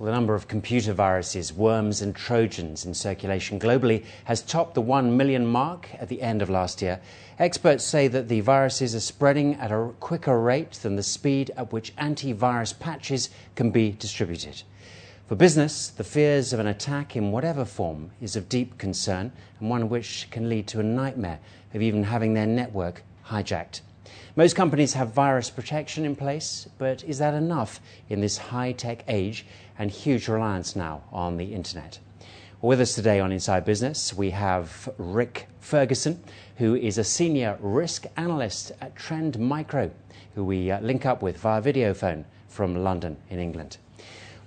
Well, the number of computer viruses, worms and trojans in circulation globally has topped the 1 million mark at the end of last year. Experts say that the viruses are spreading at a quicker rate than the speed at which antivirus patches can be distributed. For business, the fears of an attack in whatever form is of deep concern, and one which can lead to a nightmare of even having their network hijacked. Most companies have virus protection in place, but is that enough in this high-tech age and huge reliance now on the internet? Well, with us today on Inside Business, we have Rick Ferguson, who is a senior risk analyst at Trend Micro, who we link up with via video phone from London in England.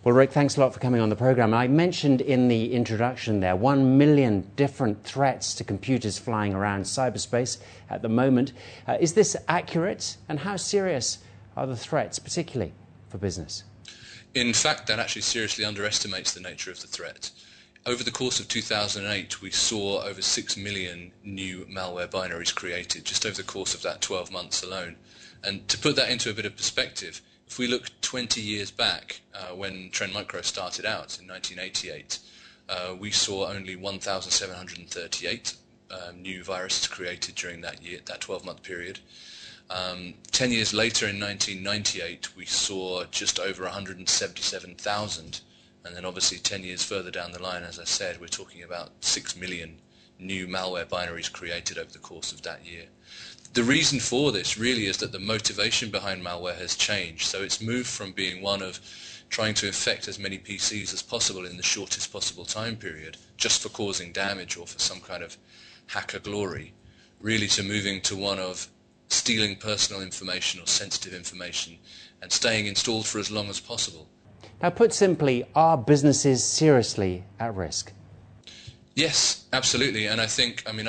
Well, Rick, thanks a lot for coming on the programme. I mentioned in the introduction there 1 million different threats to computers flying around cyberspace at the moment. Is this accurate, and how serious are the threats, particularly for business? In fact, that actually seriously underestimates the nature of the threat. Over the course of 2008, we saw over 6 million new malware binaries created, just over the course of that 12 months alone. And to put that into a bit of perspective, if we look 20 years back, when Trend Micro started out in 1988, we saw only 1,738 new viruses created during that year, that 12-month period. 10 years later, in 1998, we saw just over 177,000. And then obviously 10 years further down the line, as I said, we're talking about 6 million new malware binaries created over the course of that year. The reason for this really is that the motivation behind malware has changed. So it's moved from being one of trying to infect as many PCs as possible in the shortest possible time period, just for causing damage or for some kind of hacker glory, really to moving to one of stealing personal information or sensitive information and staying installed for as long as possible. Now, put simply, are businesses seriously at risk? Yes, absolutely, and I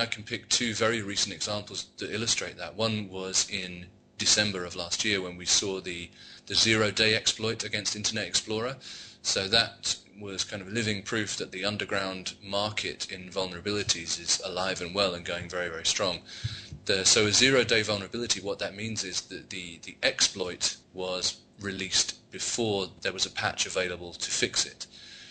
can pick two very recent examples that illustrate that. One was in December of last year when we saw the zero-day exploit against Internet Explorer. So that was kind of living proof that the underground market in vulnerabilities is alive and well and going very, very strong. So a zero-day vulnerability, what that means is that the exploit was released before there was a patch available to fix it.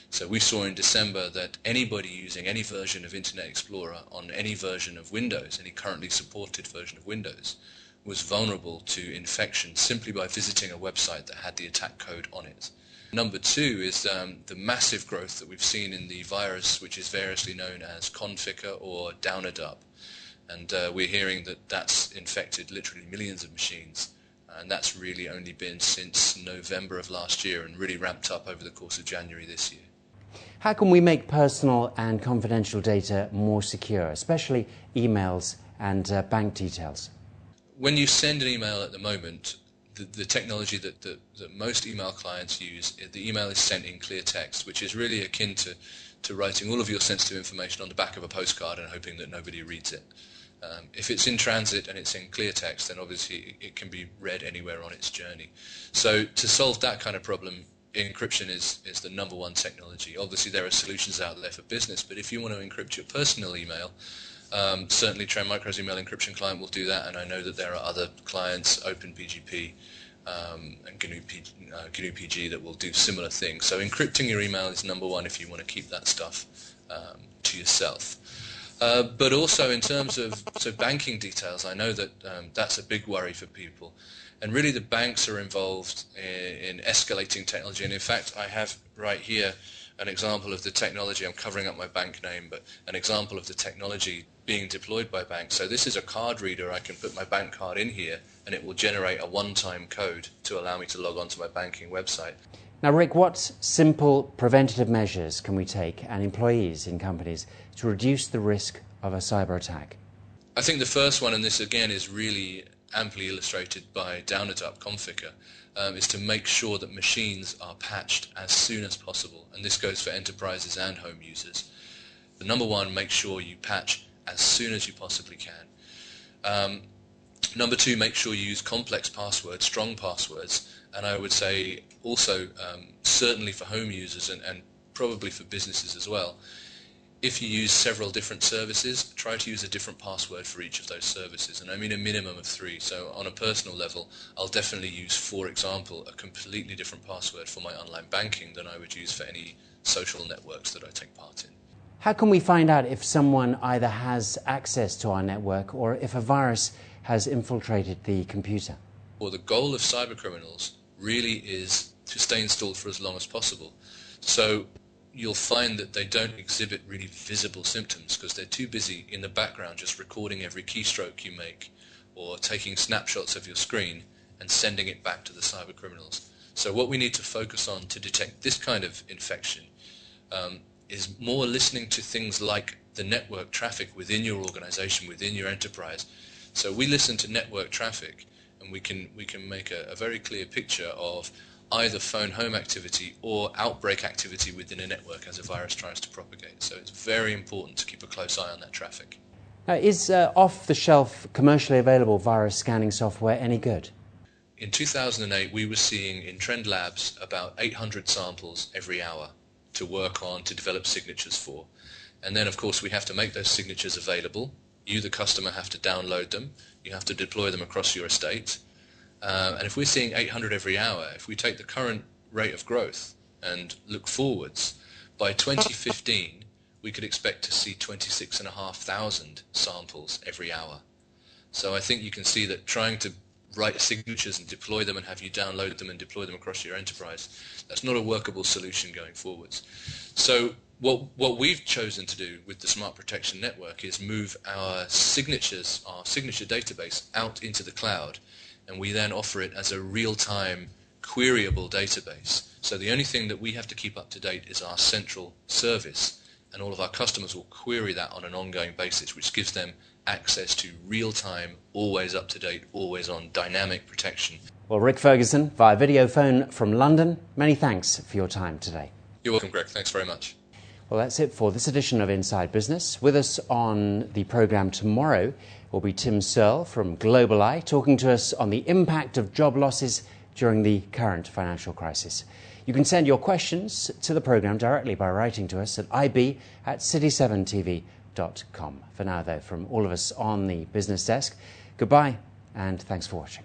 So we saw in December that anybody using any version of Internet Explorer on any version of Windows, any currently supported version of Windows, was vulnerable to infection simply by visiting a website that had the attack code on it. Number two is the massive growth that we've seen in the virus, which is variously known as Conficker or Downadup. And we're hearing that that's infected literally millions of machines. And that's really only been since November of last year and really ramped up over the course of January this year. How can we make personal and confidential data more secure, especially emails and bank details? When you send an email at the moment, the technology that most email clients use, the email is sent in clear text, which is really akin to writing all of your sensitive information on the back of a postcard and hoping that nobody reads it. If it's in transit and it's in clear text, then obviously it can be read anywhere on its journey. So to solve that kind of problem, encryption is the number one technology. Obviously there are solutions out there for business, but if you want to encrypt your personal email, certainly Trend Micro's email encryption client will do that, and I know that there are other clients, OpenPGP and GNU PG, that will do similar things. So encrypting your email is number one if you want to keep that stuff to yourself. But also in terms of banking details, I know that that's a big worry for people. And really the banks are involved in escalating technology. And in fact, I have right here an example of the technology. I'm covering up my bank name, but an example of the technology being deployed by banks. So this is a card reader. I can put my bank card in here and it will generate a one-time code to allow me to log on to my banking website. Now, Rick, what simple preventative measures can we take, and employees in companies, to reduce the risk of a cyber attack? I think the first one, and this again is really amply illustrated by Downadup Conficker, is to make sure that machines are patched as soon as possible, and this goes for enterprises and home users. The number one, make sure you patch as soon as you possibly can. Number two, make sure you use complex passwords, strong passwords, and I would say also, certainly for home users and probably for businesses as well, If you use several different services, try to use a different password for each of those services, and I mean a minimum of 3. So on a personal level, I'll definitely use, for example, a completely different password for my online banking than I would use for any social networks that I take part in. How can we find out if someone either has access to our network or if a virus has infiltrated the computer? Well, the goal of cybercriminals really is to stay installed for as long as possible. So you'll find that they don't exhibit really visible symptoms because they're too busy in the background just recording every keystroke you make or taking snapshots of your screen and sending it back to the cybercriminals. So what we need to focus on to detect this kind of infection is more listening to things like the network traffic within your organization, within your enterprise. So we listen to network traffic and we can make a very clear picture of either phone home activity or outbreak activity within a network as a virus tries to propagate. So it's very important to keep a close eye on that traffic. Now, is off-the-shelf commercially available virus scanning software any good? In 2008 we were seeing in Trend Labs about 800 samples every hour to work on, to develop signatures for. And then of course we have to make those signatures available. You, the customer, have to download them. You have to deploy them across your estate. And if we're seeing 800 every hour, if we take the current rate of growth and look forwards, by 2015 we could expect to see 26,500 samples every hour. So I think you can see that trying to write signatures and deploy them and have you download them and deploy them across your enterprise, that's not a workable solution going forwards. So what we've chosen to do with the Smart Protection Network is move our signature database out into the cloud, and we then offer it as a real-time queryable database. So the only thing that we have to keep up to date is our central service, and all of our customers will query that on an ongoing basis, which gives them access to real-time, always up-to-date, always-on dynamic protection. Well, Rick Ferguson, via video phone from London, many thanks for your time today. You're welcome, Greg. Thanks very much. Well, that's it for this edition of Inside Business. With us on the programme tomorrow will be Tim Searle from GlobalEye, talking to us on the impact of job losses during the current financial crisis. You can send your questions to the programme directly by writing to us at ib@city7tv.com. For now, though, from all of us on the business desk, goodbye and thanks for watching.